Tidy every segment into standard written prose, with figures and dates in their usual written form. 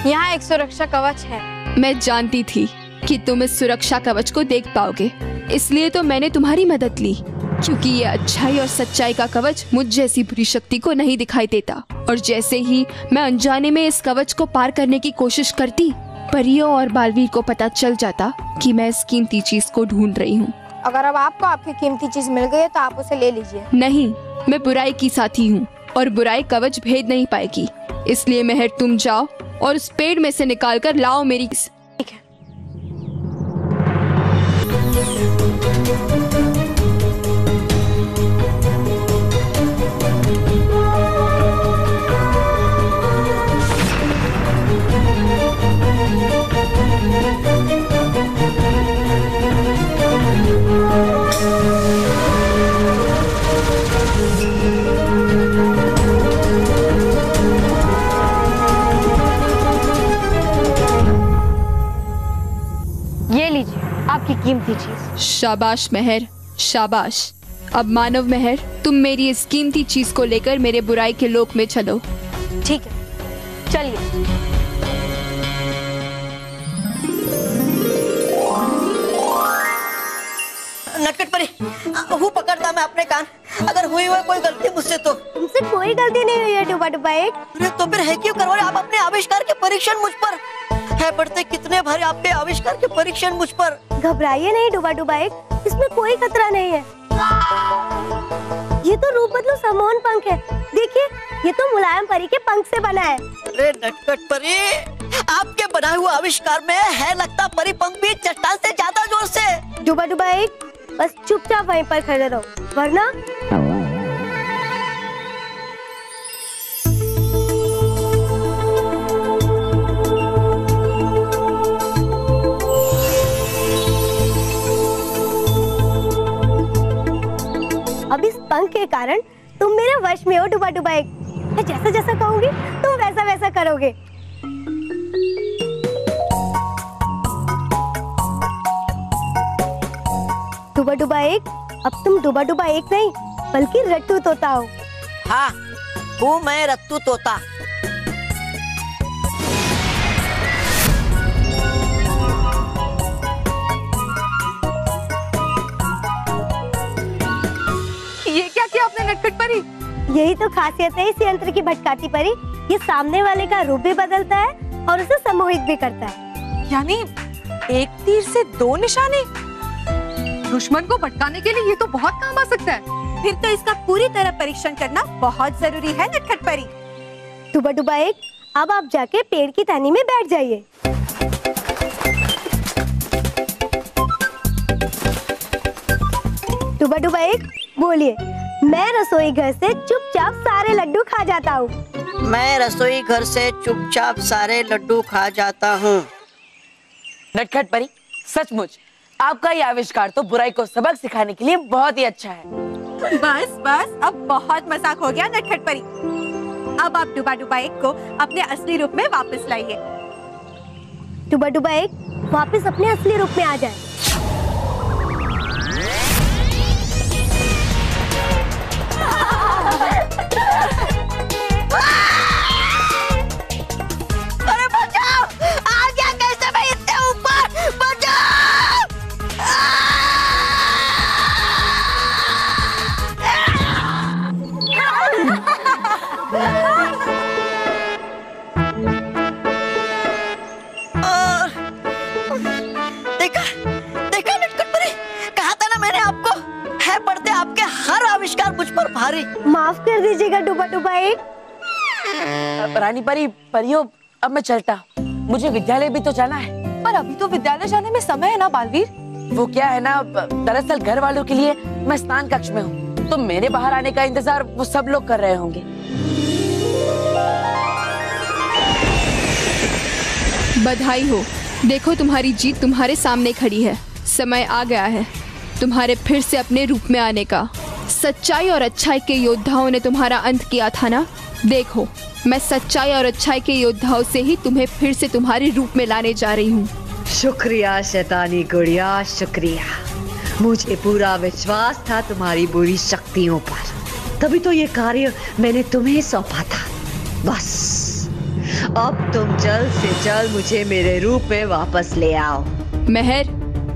यहाँ एक सुरक्षा कवच है। मैं जानती थी कि तुम इस सुरक्षा कवच को देख पाओगे, इसलिए तो मैंने तुम्हारी मदद ली, क्योंकि ये अच्छाई और सच्चाई का कवच मुझ जैसी बुरी शक्ति को नहीं दिखाई देता। और जैसे ही मैं अनजाने में इस कवच को पार करने की कोशिश करती, परियों और बालवीर को पता चल जाता कि मैं इस कीमती चीज को ढूंढ रही हूँ। अगर अब आपको आपकी कीमती चीज मिल गई है तो आप उसे ले लीजिए। नहीं, मैं बुराई की साथी हूँ और बुराई कवच भेद नहीं पाएगी। इसलिए मेहर, तुम जाओ और उस पेड़ में से निकाल कर लाओ मेरी। ठीक है। ये लीजिए आपकी कीमती चीज। शाबाश मेहर, शाबाश। अब मानव मेहर, तुम मेरी इस कीमती चीज को लेकर मेरे बुराई के लोक में चलो। ठीक है, चलिए। नटखट परी, हूँ पकड़ता मैं अपने कान। अगर हुई हुई कोई गलती मुझसे तो। तुमसे कोई गलती नहीं हुई है डुबा डुबा एक। अरे तो फिर है क्यों करवा रहे आप अपने आविष्कार के परीक्षण मुझ पर? है बढ़ते कितने भारी आपके आविष्कार के परीक्षण मुझ पर। घबराइए नहीं डुबा डुबा एक, इसमें कोई खतरा नहीं है। ये तो रूप बदलो सम्मोहन पंख है। देखिए, ये तो मुलायम परी के पंख से बना है। अरे नटखट परी, आपके बनाए हुए आविष्कार में है लगता परी पंख भी चट्टान से ज्यादा जोर से। डुबा डुबा एक, बस चुपचाप वहीं पर खड़े रहो, वरना अब इस पंख के कारण तुम मेरे वश में हो डुबा डुबा एक। मैं जैसा जैसा कहूंगी तुम वैसा वैसा करोगे। डुबा डुबा एक, अब तुम डुबा डुबा एक नहीं बल्कि रट्टू तोता हो। हाँ, हूँ मैं रत्तू तोता। ये क्या किया आपने नटखट परी? यही तो खासियत है इस यंत्र की भटकाती परी। ये सामने वाले का रूप भी बदलता है और उसे सम्मोहित भी करता है। यानी एक तीर से दो निशाने। दुश्मन को भटकाने के लिए ये तो बहुत काम आ सकता है। फिर तो इसका पूरी तरह परीक्षण करना बहुत जरूरी है नटखट परी। डुबा डुबा एक, अब आप जाके पेड़ की टहनी में बैठ जाइए। डुबा डुबा एक, बोलिए। मैं रसोई घर से चुपचाप सारे लड्डू खा जाता हूँ। मैं रसोई घर से चुपचाप सारे लड्डू खा जाता हूँ। नटखट परी, सचमुच आपका ये आविष्कार तो बुराई को सबक सिखाने के लिए बहुत ही अच्छा है। बस बस, अब बहुत मजाक हो गया नटखट परी। अब आप डुबा डुबा एक को अपने असली रूप में वापस लाइए। डुबा डुबा एक वापस अपने असली रूप में आ जाए। अरे बचाओ! आ गया कैसे मैं इतने ऊपर? बचाओ! देखा देखा नटखट परी, कहा था ना मैंने आपको, है पड़ते आपके हर आविष्कार मुझ पर भारी। माफ कर दीजिएगा डुबा डुबा एक। रानी परी, परियों, अब मैं चलता, मुझे विद्यालय भी तो जाना है। पर अभी तो विद्यालय जाने में समय है ना बालवीर। वो क्या है ना, दरअसल घर वालों के लिए मैं स्नान कक्ष में हूँ, तो मेरे बाहर आने का इंतजार वो सब लोग कर रहे होंगे। बधाई हो, देखो तुम्हारी जीत तुम्हारे सामने खड़ी है। समय आ गया है तुम्हारे फिर से अपने रूप में आने का। सच्चाई और अच्छाई के योद्धाओं ने तुम्हारा अंत किया था ना, देखो मैं सच्चाई और अच्छाई के योद्धाओं से ही तुम्हें फिर से तुम्हारे रूप में लाने जा रही हूँ। शुक्रिया शैतानी गुड़िया, शुक्रिया। मुझे पूरा विश्वास था तुम्हारी बुरी शक्तियों पर, तभी तो ये कार्य मैंने तुम्हें सौंपा था। बस अब तुम जल्द से जल्द मुझे मेरे रूप में वापस ले आओ। मेहर,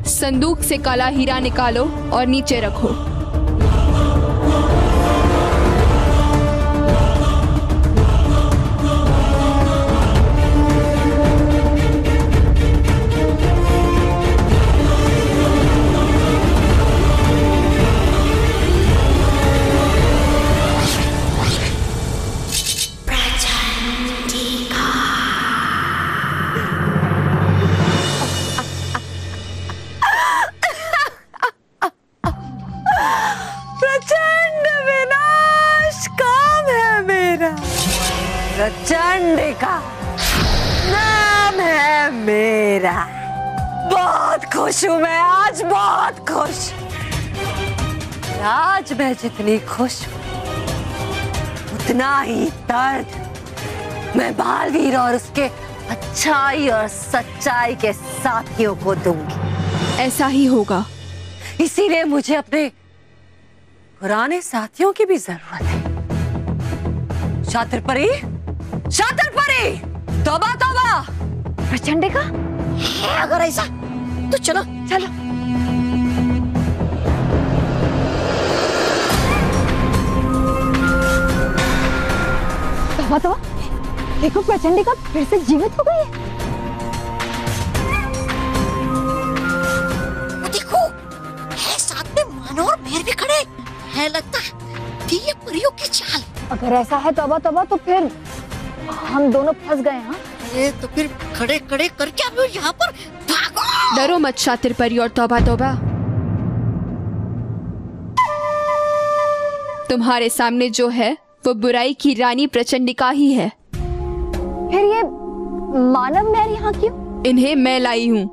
संदूक से काला हीरा निकालो और नीचे रखो। प्रचंडिका नाम है मेरा। बहुत खुश हूँ मैं आज, बहुत खुश। आज मैं जितनी खुश हूँ उतना ही दर्द मैं बालवीर और उसके अच्छाई और सच्चाई के साथियों को दूंगी। ऐसा ही होगा। इसीलिए मुझे अपने पुराने साथियों की भी जरूरत है। शातिर परी, शातिर परी, तौबा तौबा। प्रचंडिका, अगर ऐसा तो चलो चलो। तौबा तौबा, देखो प्रचंडिका फिर से जीवित हो गई है। देखो, है साथ में मानो और मेहर भी खड़े है। लगता है कि ये परियों की चाल। अगर ऐसा है तौबा तौबा, तो फिर हम दोनों फंस गए। हाँ, ये तो फिर खड़े खड़े करके हम लोग यहाँ पर भागो। डरो मत शातिर परी और तौबा तौबा। तुम्हारे सामने जो है वो बुराई की रानी प्रचंडिका ही है। फिर ये मानव मेहर यहाँ क्यों? इन्हें मैं लाई हूँ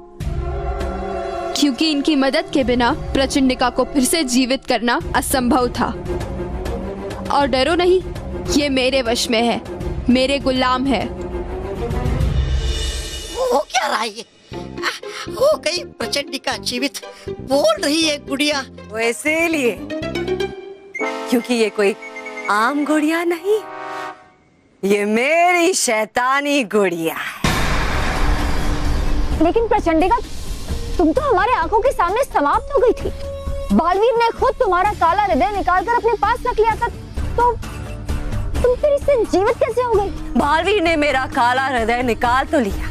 क्योंकि इनकी मदद के बिना प्रचंडिका को फिर से जीवित करना असंभव था। और डरो नहीं, ये मेरे वश में है, मेरे गुलाम है। हो क्या रहा है ये? हो गई प्रचंडिका जीवित, बोल रही है गुड़िया। वो इसीलिए क्योंकि ये कोई आम गुड़िया नहीं, ये मेरी शैतानी गुड़िया है। लेकिन प्रचंडिका, तुम तो हमारे आंखों के सामने समाप्त हो गई थी। बालवीर ने खुद तुम्हारा काला हृदय निकालकर अपने पास रख लिया था, तो तुम फिर इससे जीवित कैसे हो गई? बालवीर ने मेरा काला हृदय निकाल तो लिया,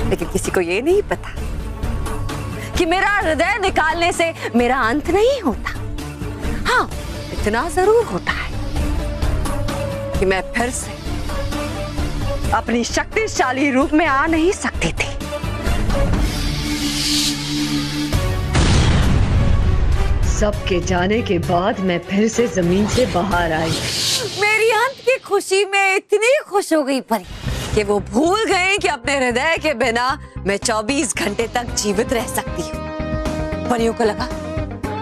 लेकिन किसी को ये नहीं पता कि मेरा हृदय निकालने से मेरा अंत नहीं होता। हाँ, इतना जरूर होता है कि मैं फिर से अपनी शक्तिशाली रूप में आ नहीं सकती थी। सबके जाने के बाद मैं फिर से जमीन से बाहर आई। मेरी अंत की खुशी में इतनी खुश हो गई परी कि वो भूल गए कि अपने हृदय के बिना मैं 24 घंटे तक जीवित रह सकती हूँ। परियों को लगा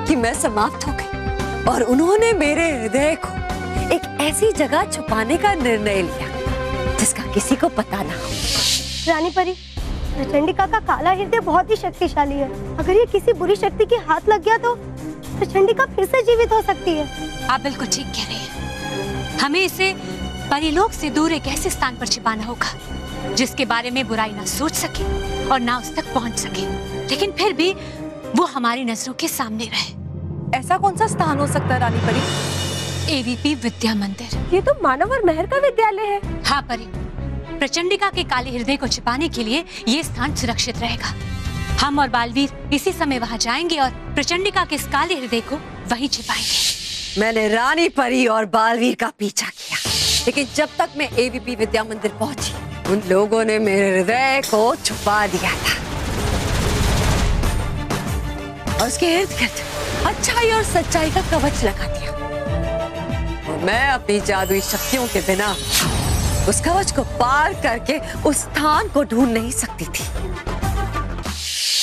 कि मैं समाप्त हो गई और उन्होंने मेरे हृदय को एक ऐसी जगह छुपाने का निर्णय लिया जिसका किसी को पता ना हो। रानी परी, प्रचंडिका का काला हृदय बहुत ही शक्तिशाली है। अगर ये किसी बुरी शक्ति के हाथ लग गया तो प्रचंडिका फिर से जीवित हो सकती है। आप बिल्कुल ठीक कह रहे हैं। हमें इसे परिलोक से दूर एक ऐसे स्थान पर छिपाना होगा जिसके बारे में बुराई ना सोच सके और ना उस तक पहुंच सके, लेकिन फिर भी वो हमारी नजरों के सामने रहे। ऐसा कौन सा स्थान हो सकता है रानी परी? एवीपी विद्या मंदिर। ये तो मानव और मेहर का विद्यालय है। हाँ परी, प्रचंडिका के काले हृदय को छिपाने के लिए ये स्थान सुरक्षित रहेगा। हम और बालवीर इसी समय वहाँ जाएंगे और प्रचंडिका के इस काले हृदय को वहीं छिपाएंगे। मैंने रानी परी और बालवीर का पीछा किया, लेकिन जब तक मैं एवीपी विद्या मंदिर पहुंची उन लोगों ने मेरे हृदय को छुपा दिया था और उसके इर्द गिर्द अच्छाई और सच्चाई का कवच लगा दिया। और मैं अपनी जादुई शक्तियों के बिना उस कवच को पार करके उस स्थान को ढूंढ नहीं सकती थी।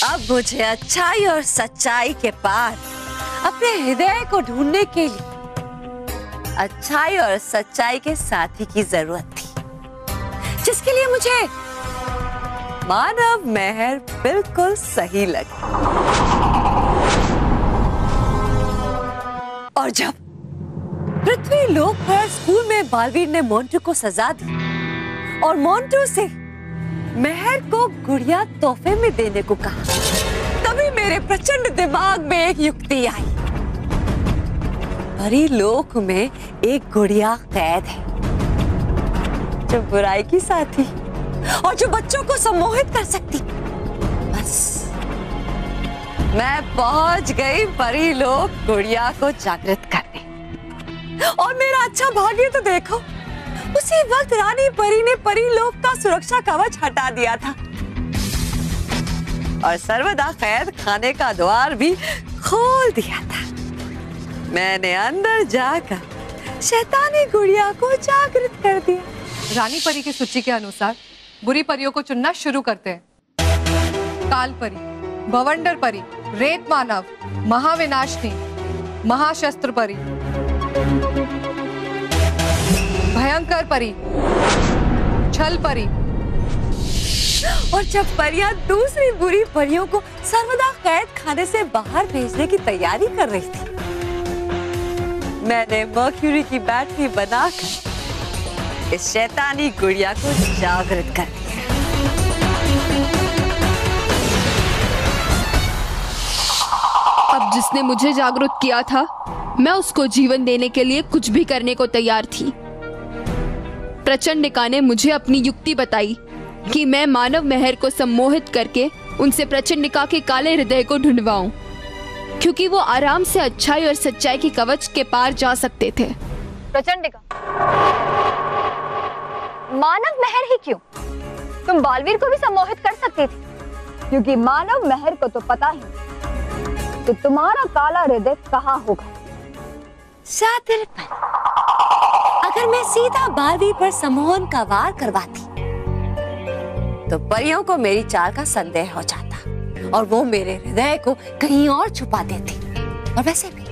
अब मुझे अच्छाई और सच्चाई के पार अपने हृदय को ढूंढने के लिए अच्छाई और सच्चाई के साथी की जरूरत थी, जिसके लिए मुझे मानव मेहर बिल्कुल सही लगी। और जब पृथ्वी लोक पर स्कूल में बालवीर ने मोंटू को सजा दी और मोंटू से मेहर को गुड़िया तोहफे में देने को कहा। तभी मेरे प्रचंड दिमाग में एक युक्ति आई। परी लोक में एक गुड़िया कैद है जो बुराई की साथी और जो बच्चों को सम्मोहित कर सकती। बस मैं पहुंच गई परी लोक गुड़िया को जागृत करने। और मेरा अच्छा भाग्य तो देखो, उसी वक्त रानी परी ने परी लोक का सुरक्षा कवच हटा दिया था और सर्वदा कैद खाने का द्वार भी खोल दिया था। मैंने अंदर जाकर शैतानी गुड़िया को जागृत कर दिया। रानी परी की सूची के अनुसार बुरी परियों को चुनना शुरू करते हैं। काल परी, भवंडर परी, रेत मानव, महाविनाशनी, महाशस्त्र परी, भयंकर परी, छल परी। और जब परियां दूसरी बुरी परियों को सर्वदा कैद खाने से बाहर भेजने की तैयारी कर रही थी, मैंने मर्क्यूरी की बैटरी बनाकर इस शैतानी गुड़िया को जागृत कर दिया। अब जिसने मुझे जागरूक किया था, मैं उसको जीवन देने के लिए कुछ भी करने को तैयार थी। प्रचंडिका ने मुझे अपनी युक्ति बताई कि मैं मानव मेहर को सम्मोहित करके उनसे प्रचंडिका के काले हृदय को ढूंढवाऊं, क्योंकि वो आराम से अच्छाई और सच्चाई की कवच के पार जा सकते थे। प्रचंडिका, मानव मेहर ही क्यों? तुम बालवीर को भी सम्मोहित कर सकती थी, क्योंकि मानव मेहर को तो पता ही कि तुम्हारा काला हृदय कहाँ होगा। शातिर पर अगर मैं सीधा बालवीर पर सम्मोहन का वार करवाती तो परियों को मेरी चाल का संदेह हो जाता और वो मेरे हृदय को कहीं और छुपा देती। और वैसे भी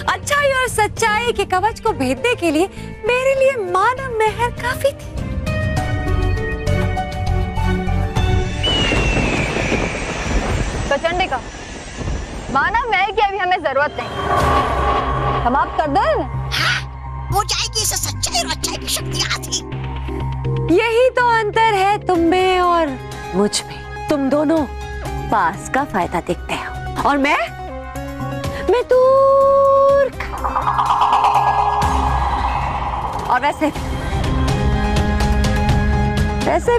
अच्छाई और सच्चाई के कवच को भेदने के लिए मेरे लिए मानव मेहर काफी थी। प्रचंडिका, मानव मेहर की अभी हमें जरूरत नहीं, समाप्त कर दो। हो जाएगी इसे सच्चाई और अच्छाई की शक्तियां थी। यही तो अंतर है तुम में और मुझ में। तुम दोनों पास का फायदा देखते हो और मैं दूर का। और वैसे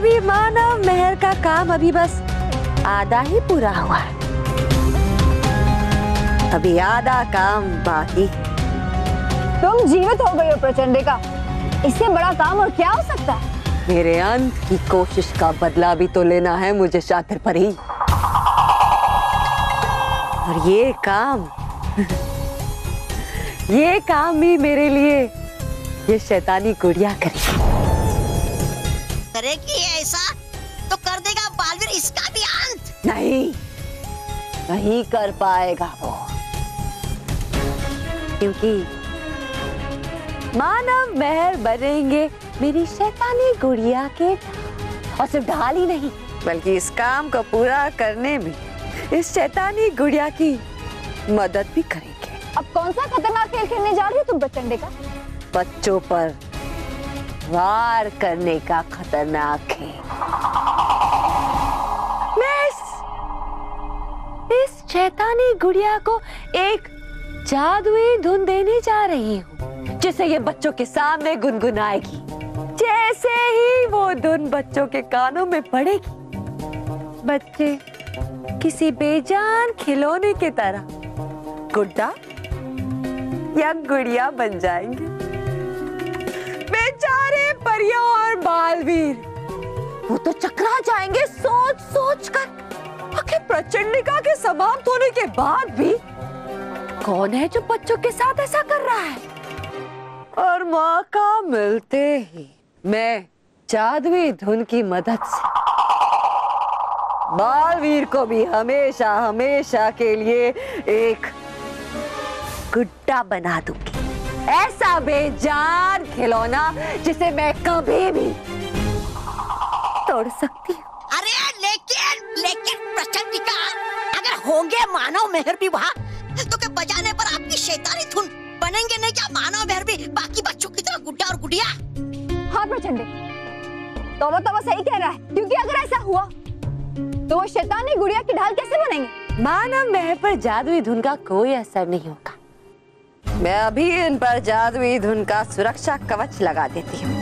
भी मानव मेहर का काम अभी बस आधा ही पूरा हुआ है। अभी आधा काम बाकी। तुम जीवित हो गई हो प्रचंडिका, इससे बड़ा काम और क्या हो सकता है? मेरे अंत की कोशिश का बदला भी तो लेना है मुझे शातिर परी। और ये काम भी मेरे लिए ये शैतानी गुड़िया करेगी ऐसा तो कर देगा बालवीर इसका भी अंत। नहीं कर पाएगा वो, क्योंकि मानव मेहर बनेंगे मेरी शैतानी गुड़िया के। और सिर्फ ढाल ही नहीं, बल्कि इस काम को पूरा करने में इस शैतानी गुड़िया की मदद भी करेंगे। अब कौन सा खतरनाक खेल खेलने जा रही हो तुम प्रचंडिका? बच्चों पर वार करने का खतरनाक खेल। मैं इस शैतानी गुड़िया को एक जादुई धुन देने जा रही हूँ, जिसे ये बच्चों के सामने गुनगुनाएगी। जैसे ही वो धुन बच्चों के कानों में पड़ेगी, बच्चे किसी बेजान खिलौने की तरह गुड्डा या गुड़िया बन जाएंगे। बेचारे परियां और बालवीर वो तो चकरा जाएंगे सोच सोच कर। आखिर प्रचंडिका के समाप्त होने के बाद भी कौन है जो बच्चों के साथ ऐसा कर रहा है? और मौका मिलते ही मैं जादुई धुन की मदद से बालवीर को भी हमेशा हमेशा के लिए एक गुड्डा बना दूंगी। ऐसा बेजान खिलौना जिसे मैं कभी भी तोड़ सकती हूँ। अरे लेकिन प्रचंडिका, अगर होंगे मानव मेहर भी वहाँ, तो क्या बजाने पर आपकी शैतानी धुन बनेंगे नहीं क्या मानव मेहर भी बाकी बच्चों की तरह गुड्डा और गुड़िया? तो वो सही कह रहा है, क्योंकि अगर ऐसा हुआ तो वो शैतानी गुड़िया की ढाल कैसे बनेंगे? मानव मेहर पर जादुई धुन का कोई असर नहीं होगा। मैं अभी इन पर जादुई धुन का सुरक्षा कवच लगा देती हूँ।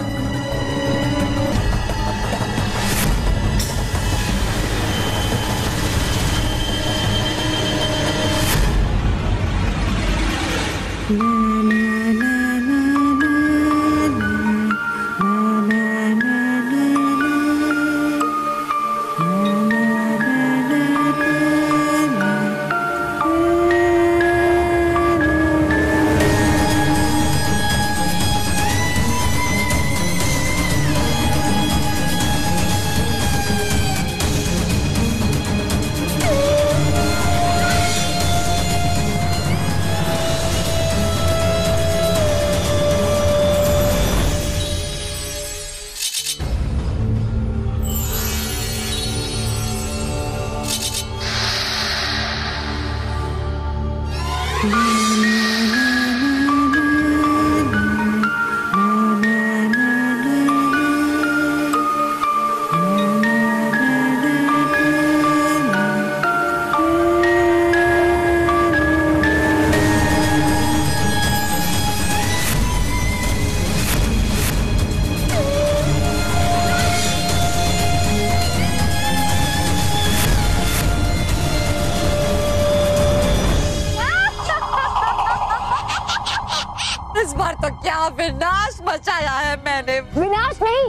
इस बार तो क्या विनाश मचाया है मैंने। विनाश नहीं,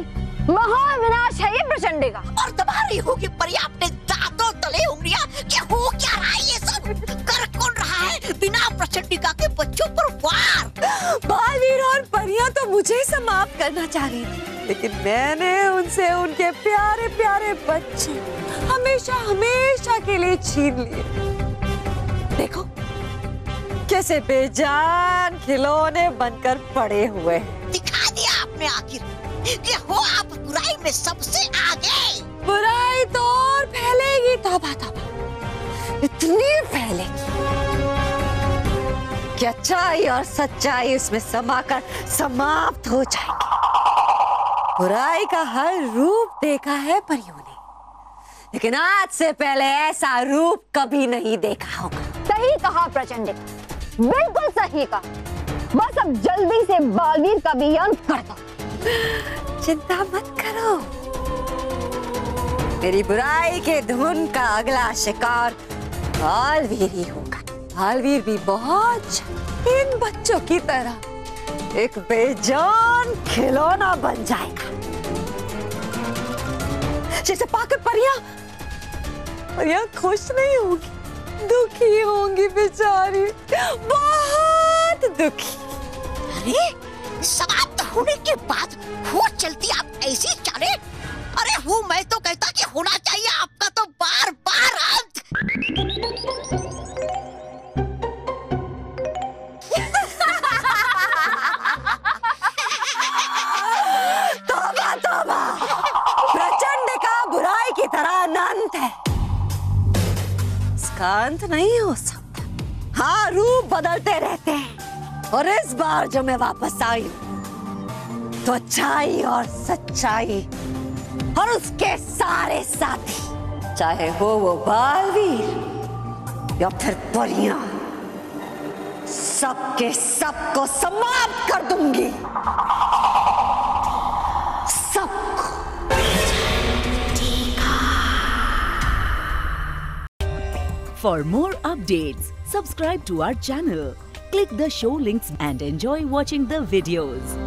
महाविनाश है ये प्रचंडी का। और दबा रही होगी परी अपने दांतों तले उंगलियां कि हो क्या रहा है ये सब? कर कौन रहा है बिना प्रचंडिका के बच्चों पर वार? बालवीर और परियां तो मुझे समाप्त करना चाह रही थी, लेकिन मैंने उनसे उनके प्यारे प्यारे बच्चे हमेशा हमेशा के लिए छीन लिए। देखो कैसे बेजान खिलौने बनकर पड़े हुए हैं। दिखा दिया आपने आखिर कि हो आप बुराई में सबसे आगे। बुराई तो और फैलेगी, तौबा तौबा, इतनी फैलेगी कि अच्छाई और सच्चाई इसमें समाकर समाप्त हो जाएगी। बुराई का हर रूप देखा है परियों ने, लेकिन आज से पहले ऐसा रूप कभी नहीं देखा होगा। सही कहा प्रचंडी, बिल्कुल सही कहा। बस अब जल्दी से बालवीर का भी अंत कर दो। चिंता मत करो, मेरी बुराई के धुन का अगला शिकार बालवीर ही होगा। बालवीर भी बहुत इन बच्चों की तरह एक बेजान खिलौना बन जाएगा, जिसे पाकर परियां खुश नहीं होंगी, दुखी होंगी बेचारी, बहुत दुखी। अरे समाप्त होने के बाद वो चलती आप ऐसी चले? अरे वो मैं तो कहता कि होना चाहिए आपका तो बार बार अंत। तौबा तौबा, प्रचंड का बुराई की तरह अनंत है, इसका अंत नहीं हो सकता। हाँ, रूप बदलते रहते हैं, और इस बार जो मैं वापस आई हूं तो अच्छाई और सच्चाई और उसके सारे साथी, चाहे हो वो बालवीर या फिर परियां, सबके सबको समाप्त कर दूंगी, सबको। For more updates, subscribe to our channel, click the show links and enjoy watching the videos.